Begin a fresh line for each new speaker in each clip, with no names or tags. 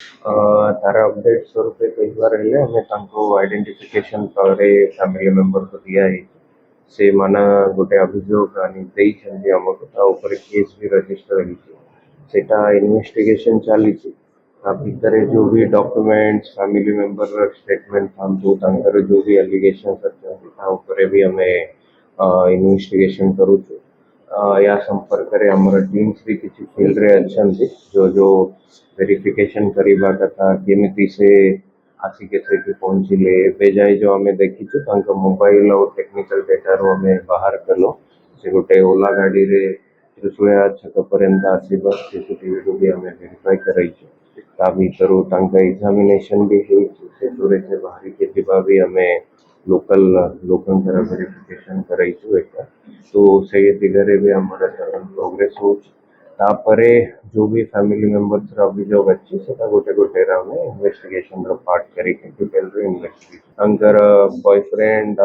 ତାର ଅପଡେଟ୍ ସ୍ୱରୂପ କହିବାର ହେଲେ ଆମେ ତାଙ୍କୁ ଆଇଡେଣ୍ଟିଫିକେସନ୍ ପରେ ଫ୍ୟାମିଲି ମେମ୍ବରକୁ ଦିଆହେଇଛି। ସେମାନେ ଗୋଟେ ଅଭିଯୋଗ ଆଣି ଦେଇଛନ୍ତି ଆମକୁ, ତା ଉପରେ କେସ୍ ବି ରେଜିଷ୍ଟର ହେଇଛି। ସେଇଟା ଇନଭେଷ୍ଟିଗେସନ୍ ଚାଲିଛି। ତା ଭିତରେ ଯୋଉ ବି ଡକ୍ୟୁମେଣ୍ଟସ୍ ଫ୍ୟାମିଲି ମେମ୍ବରର ଷ୍ଟେଟମେଣ୍ଟ ଥାନ୍ତୁ, ତାଙ୍କର ଯୋଉ ବି ଆଲିଗେସନ୍ସ ଅଛନ୍ତି ତା ଉପରେ ବି ଆମେ ଇନଭେଷ୍ଟିଗେସନ୍ କରୁଛୁ। या संपर्क रे हमर टीम्स भी किसी फील्ड रे अछंती जो जो वेरिफिकेशन करिबा कथा केमिति से आसिके सेठी पहुंचिले एबे जाए जो हमें देखिछु तांका मोबाइल और टेक्निकल डेटा रो हमें बाहर कलो से गोटे ओला गाड़ी रे त्रिशूलिया छक पर्यंत आसीबा सीसीटीवी रो भी हमें वेरीफाई कराइछु। ता भीतरो तांका एग्जामिनेशन भी ହେଇଛି ସେଥିରେ ସେ ବାହାରିକି ଯିବା ବି ଆମେ लोकल ଲୋକଙ୍କର ଭେରିଫିକେସନ କରାଇଛୁ ଏଟା। तो ସେଇ ଦିଗରେ ବି ଆମର ପ୍ରୋଗ୍ରେସ ହଉଛି। ତାପରେ ଯୋଉ ବି ଫ୍ୟାମିଲି ମେମ୍ବର୍ସର ଅଭିଯୋଗ ଅଛି ସେଟା ଗୋଟେ ଗୋଟେ ଆମେ ଇନଭେଷ୍ଟିଗେସନର ପାର୍ଟ କରିକି ଡିଟେଲରେ ଇନଭେଷ୍ଟିଗେସନ ତାଙ୍କର ବୟଫ୍ରେଣ୍ଡ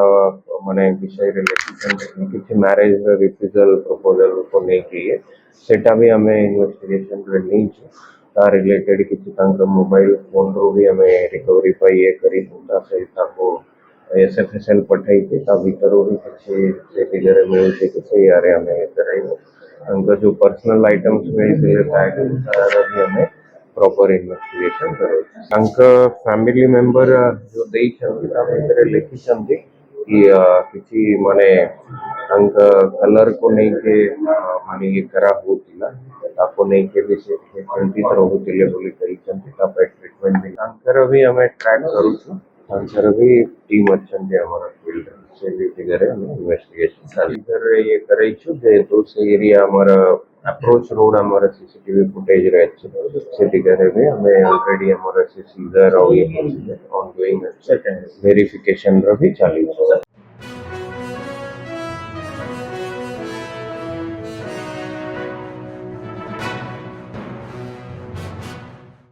ମାନେ ବିଷୟରେ ଲେଖିଛନ୍ତି କିଛି ମ୍ୟାରେଜର ରିଫ୍ୟୁଜାଲ ପ୍ରପୋଜାଲକୁ ନେଇକି ସେଟା ବି ଆମେ ଇନଭେଷ୍ଟିଗେସନରେ ନେଇଛୁ। ତା ରିଲେଟେଡ କିଛି ତାଙ୍କ ମୋବାଇଲ ଫୋନରୁ ବି ଆମେ ରିକଭରି ପାଇଁ ଇଏ କରିଛୁ। ତା ସହିତ ତାକୁ एसएफएसएल पठाई ता भीतर भी किसी से क्लियर मिलते कि सही आ रहे हमें कराइबो। उनका जो पर्सनल आइटम्स मिलते बैग सारा भी हमें प्रॉपर इन्वेस्टिगेशन करो। तांका फैमिली मेंबर जो देई छथि ता भीतर लिखि छथि कि किसी माने तांका कलर को नहीं के माने ये करा होतिला ताको नहीं के भी से चिंतित रहुतिले बोली कहि छथि ता पे ट्रीटमेंट भी तांकर भी हमें ट्रैक करू छु। ତାଙ୍କର ବି ଟିମ୍ ଅଛନ୍ତି ଆମର ଫିଲ୍ଡରେ ସେ ବି ଦିଗରେ ଆମେ ଇନଭେଷ୍ଟିଗେସନ ଚାଲିଛି। ଇଏ କରାଇଛୁ ଯେହେତୁ ସେ ଏରିଆ ଆମର ଆପ୍ରୋଚ ରୋଡ ଆମର ସିସିଟିଭି ଫୁଟେଜରେ ଅଛି ସେ ଦିଗରେ ବି ଆମେ ଅଲରେଡି ଆମର ସେ ସିଜର ଆଉ ଇଏ ଅନଗୋଇଂ ଅଛି ଭେରିଫିକେସନର ବି ଚାଲିଛି।